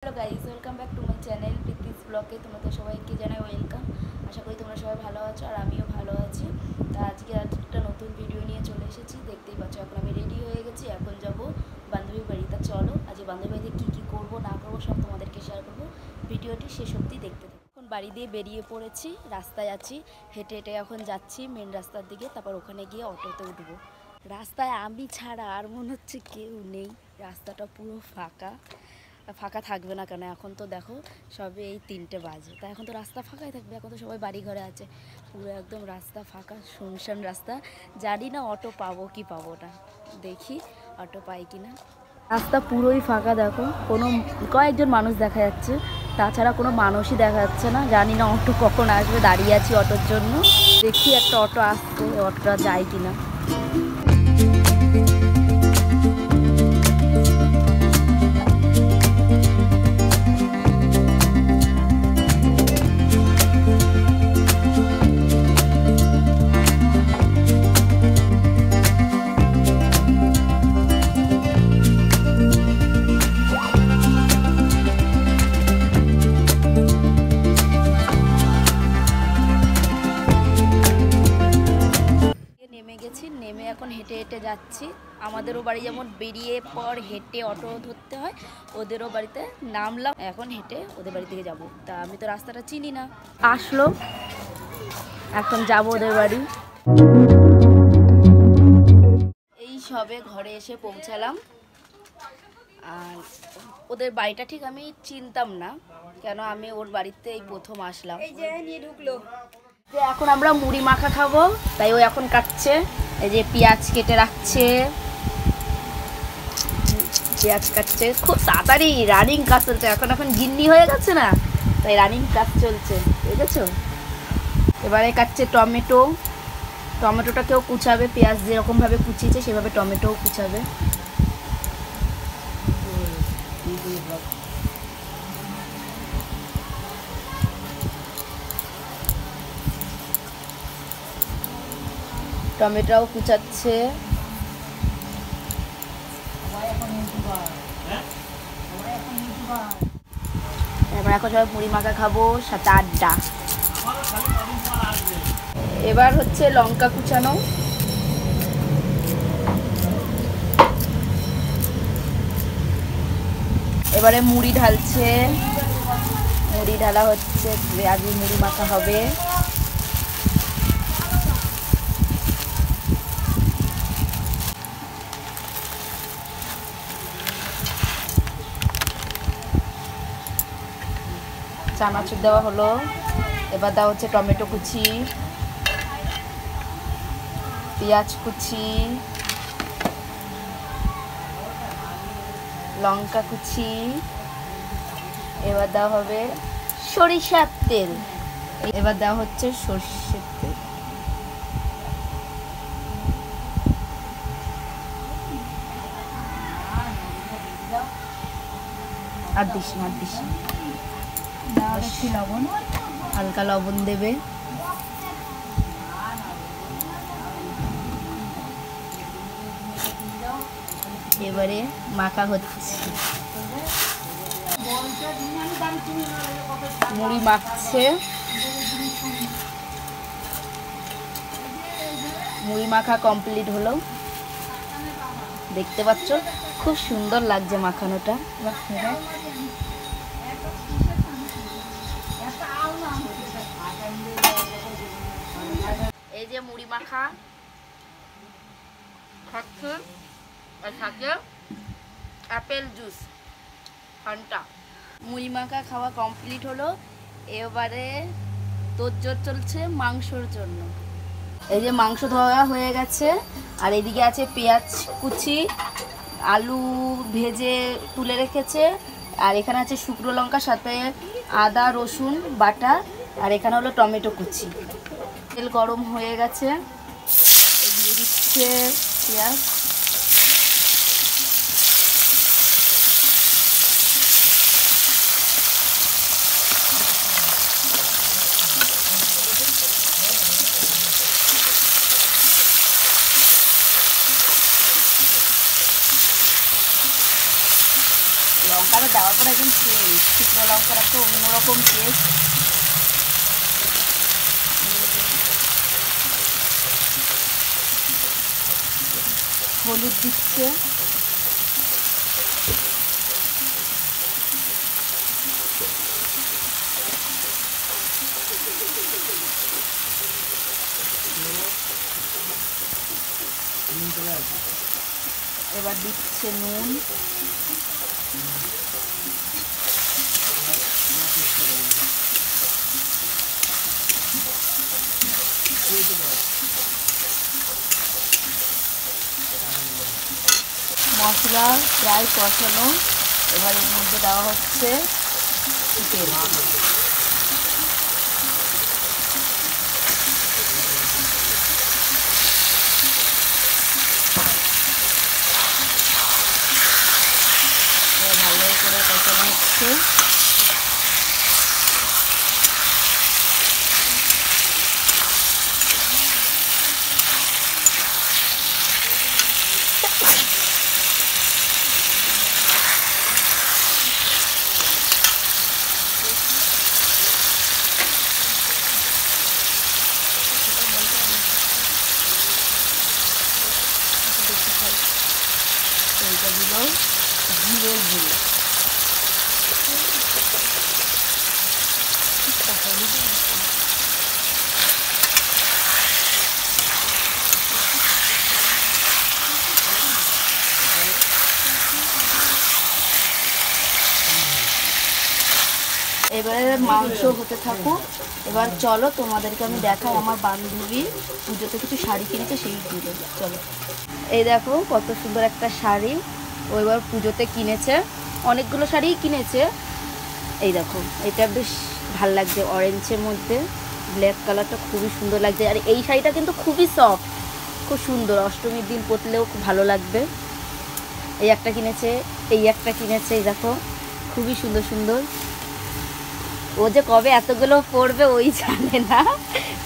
Hello guys, welcome back to my channel Preeti's ব্লগে। তোমাদের সবাইকে জানাই ওয়েলকাম। আশা করি তোমরা সবাই ভালো আছো আর আমিও ভালো আছি। তা আজকে একটা নতুন ভিডিও নিয়ে চলে এসেছি। দেখতেই পাচ্ছ এখন আমি রেডি হয়ে গেছি, এখন যাব বান্ধবীর বাড়ি। তা চলো আজকে বান্ধবীর বাড়িতে কী করবো না করবো সব তোমাদেরকে শেয়ার করবো। ভিডিওটি শেষ অবধি দেখতে থাকো। এখন বাড়ি দিয়ে বেরিয়ে পড়েছি, রাস্তায় আছি, হেঁটে হেঁটে এখন যাচ্ছি মেন রাস্তার দিকে। তারপর ওখানে গিয়ে অটোতে উঠবো। রাস্তায় আমি ছাড়া আর মনে হচ্ছে কেউ নেই, রাস্তাটা পুরো ফাঁকা। ফাঁকা থাকবে না কেন, এখন তো দেখো সবে এই 3টে বাজে, তা এখন তো রাস্তা ফাঁকাই থাকবে। এখন তো সবাই বাড়ি ঘরে আছে, পুরো একদম রাস্তা ফাঁকা, শুনশান রাস্তা। জানি না অটো পাবো কি পাবো না, দেখি অটো পাই কি না। রাস্তা পুরোই ফাঁকা, দেখো কোনো কয়েকজন মানুষ দেখা যাচ্ছে, তাছাড়া কোনো মানুষই দেখা যাচ্ছে না। জানি না অটো কখন আসবে, দাঁড়িয়ে আছি অটোর জন্য। দেখি একটা অটো আসছে, অটোটা যায় কি না। নেমে এখন হেঁটে হেঁটে যাচ্ছি। আমাদেরও বাড়ি যেমন বেরিয়ে পর হেঁটে অটো ধরতে হয়, ওদেরও বাড়িতে নামলাম, এখন হেঁটে ওদের বাড়ি থেকে যাব। তা আমি তো রাস্তাটা চিনি না, আসলো এখন যাব ওদের বাড়ি। এই সবে ঘরে এসে পৌঁছালাম। আর ওদের বাড়িটা ঠিক আমি চিনতাম না, কেন আমি ওর বাড়িতে এই প্রথম আসলাম। এই যে নিয়ে ঢুকলো। যে এখন আমরা মুড়ি মাখা খাবো, তাই ও এখন কাটছে। এই যে পেঁয়াজ কেটে রাখছে, পেঁয়াজ কাটছে খুব তাড়াতাড়ি, রানিং কাজ চলছে। এখন গিন্নি হয়ে গেছে না, তাই রানিং কাজ চলছে, বুঝেছো। এবারে কাটছে টমেটো, টমেটোটাকেও কুচাবে, পেঁয়াজ যেরকমভাবে কুচিয়েছে সেভাবে টমেটোও কুচাবে। টমেটোও কুচাচ্ছে। এবার এখন সবাই মুড়ি মাখা খাবো, সাথে আড্ডা। এবার হচ্ছে লঙ্কা কুচানো। এবারে মুড়ি ঢালছে, মুড়ি ঢালা হচ্ছে, আজকে মুড়ি মাখা হবে। চানাচুর দেওয়া হলো, এবার দেওয়া হচ্ছে টমেটো কুচি, পেঁয়াজ কুচি, লঙ্কা কুচি। এবার দেওয়া হবে সরিষার তেল, এবার দেওয়া হচ্ছে সর্ষের তেল। আর দিস না, আর দিস না, লবণ, হালকা লবণ দেবে। এবারে মাখা হচ্ছে, মুড়ি মাখছে। মুড়ি মাখা কমপ্লিট হলো, দেখতে পাচ্ছ খুব সুন্দর লাগছে মাখানোটা। এই যে মুড়ি মাখা খাচ্ছে, আর থাকে অ্যাপেল জুস, ফান্টা। মুড়ি মাখা খাওয়া কমপ্লিট হলো, এবারে তোড়জোড় চলছে মাংসর জন্য। এই যে মাংস ধোয়া হয়ে গেছে, আর এদিকে আছে পেঁয়াজ কুচি, আলু ভেজে তুলে রেখেছে, আর এখানে আছে শুকনো লঙ্কা, সাথে আদা রসুন বাটা, আর এখানে হলো টমেটো কুচি। তেল গরম হয়ে গেছে, দিয়ে দিচ্ছে পেঁয়াজ। লঙ্কাটা দেওয়ার পর একদম টেস্ট, শুকনো লঙ্কার একটা অন্যরকম টেস্ট। হলুদ দিচ্ছে, এবার দিচ্ছে নুন, মশলা প্রায় কষানো। এবার এর মধ্যে দেওয়া হচ্ছে চিকেন। ভালো করে কষানো হচ্ছে। এইটা দিল জিরের গুঁড়ো, এবারে মাংস হতে থাকুক। এবার চলো তোমাদেরকে আমি দেখাই আমার বান্ধবী পুজোতে কিছু শাড়ি কিনেছে সেইগুলো। চলো, এই দেখো কত সুন্দর একটা শাড়ি ও এবার পুজোতে কিনেছে, অনেকগুলো শাড়িই কিনেছে। এই দেখো এটা বেশ ভাল লাগছে, অরেঞ্জের মধ্যে ব্ল্যাক কালারটা খুবই সুন্দর লাগছে। আর এই শাড়িটা কিন্তু খুবই সফট, খুব সুন্দর, অষ্টমীর দিন পরলেও খুব ভালো লাগবে। এই একটা কিনেছে, এই একটা কিনেছে, এই দেখো খুবই সুন্দর সুন্দর। ও যে কবে এতগুলো পরবে ওই জানে না,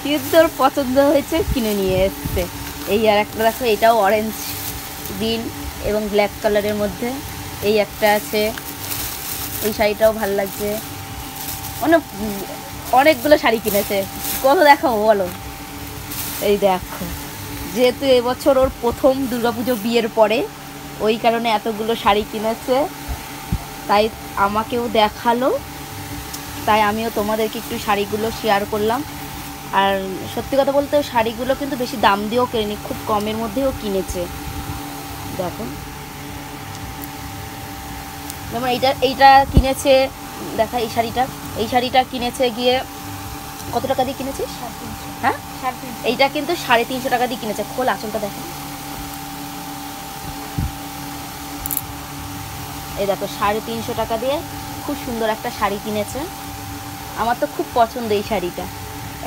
কিন্তু ওর পছন্দ হয়েছে কিনে নিয়ে এসছে। এই আর একটা দেখো, এটাও অরেঞ্জ গ্রিন এবং ব্ল্যাক কালারের মধ্যে। এই একটা আছে, এই শাড়িটাও ভাল লাগছে। অনেকগুলো শাড়ি কিনেছে, কত দেখাবো বলো। এই দেখো, যেহেতু এবছর ওর প্রথম দুর্গাপুজো বিয়ের পরে, ওই কারণে এতগুলো শাড়ি কিনেছে, তাই আমাকেও দেখালো, তাই আমিও তোমাদেরকে একটু শাড়িগুলো শেয়ার করলাম। আর সত্যি কথা বলতে শাড়িগুলো কিন্তু বেশি দাম দিয়েও কেনেনি, খুব কমের মধ্যেও কিনেছে। দেখো যেমন এইটা কিনেছে, দেখা এই শাড়িটা কিনেছে গিয়ে কত টাকা দিয়ে কিনেছিস? হ্যাঁ, এইটা কিন্তু 350 টাকা দিয়ে কিনেছে। খোল আঁচলটা দেখো, এই দেখো 350 টাকা দিয়ে খুব সুন্দর একটা শাড়ি কিনেছে। আমার তো খুব পছন্দ এই শাড়িটা,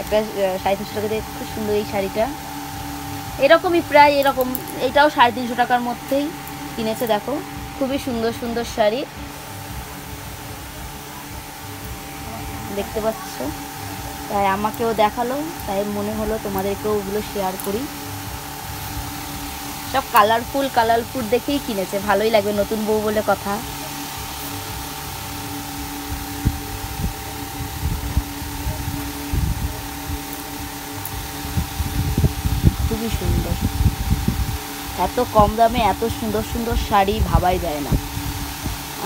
একটা 350 টাকা দিয়ে খুব সুন্দর এই শাড়িটা। এরকমই প্রায় এরকম, এইটাও 350 টাকার মধ্যেই কিনেছে। দেখো খুবই সুন্দর সুন্দর শাড়ি দেখতে পাচ্ছ, তাই আমাকেও দেখালো, তাই মনে হলো তোমাদেরকেও ওগুলো শেয়ার করি। সব কালারফুল দেখেই কিনেছে, ভালোই লাগবে, নতুন বউ বলে কথা। খুবই সুন্দর, এত কম দামে এত সুন্দর সুন্দর শাড়ি ভাবাই যায় না।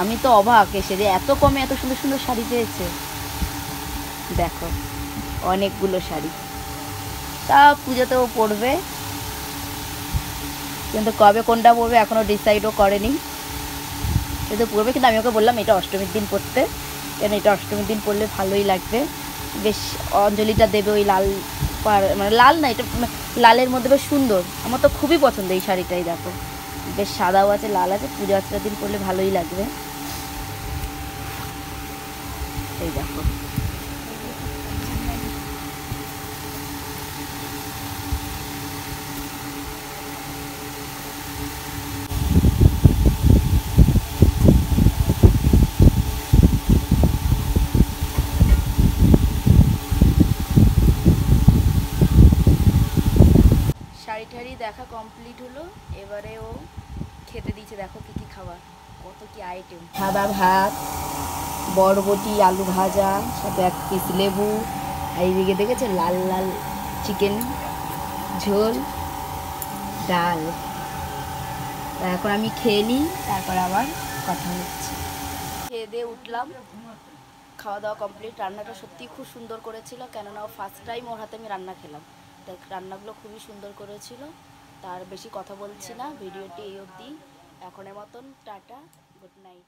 আমি তো অবাক এসে যে এত কমে এত সুন্দর সুন্দর শাড়ি পেয়েছে। দেখো অনেকগুলো শাড়ি, তা পুজোতেও পরবে, কিন্তু কবে কোনটা পরবে এখনও ডিসাইডও করেনি, কিন্তু পরবে। কিন্তু আমি ওকে বললাম এটা অষ্টমীর দিন পরতে, কেন এটা অষ্টমীর দিন পরলে ভালোই লাগবে, বেশ অঞ্জলিটা দেবে ওই লাল, মানে লাল না, এটা লালের মধ্যে বেশ সুন্দর। আমার তো খুবই পছন্দ এই শাড়িটাই। দেখো বেশ সাদাও আছে লাল আছে, পুজো আচার দিন পরলে ভালোই লাগবে। এই দেখো শাড়ি ঠাড়ি দেখা কমপ্লিট হলো, এবারে ও খেতে দিয়েছে। দেখো কী কী খাবার, কত কি আইটেম, সাদা ভাত, বরবটি, আলু ভাজা, সাথে 1 পিস লেবু, আর এইদিকে দেখেছে লাল লাল চিকেন ঝোল, ডাল। তা এখন আমি খেয়ে নিই, তারপর আবার কথা হচ্ছে। খেয়ে দিয়ে উঠলাম, খাওয়া দাওয়া কমপ্লিট। রান্নাটা সত্যিই খুব সুন্দর করেছিল, কেননা ও ফার্স্ট টাইম ওর হাতে আমি রান্না খেলাম। তাই রান্নাগুলো খুবই সুন্দর করেছিল। তার বেশি কথা বলছি না, ভিডিওটি এই অবধি। এখনের মতন টাটা, গুড নাইট।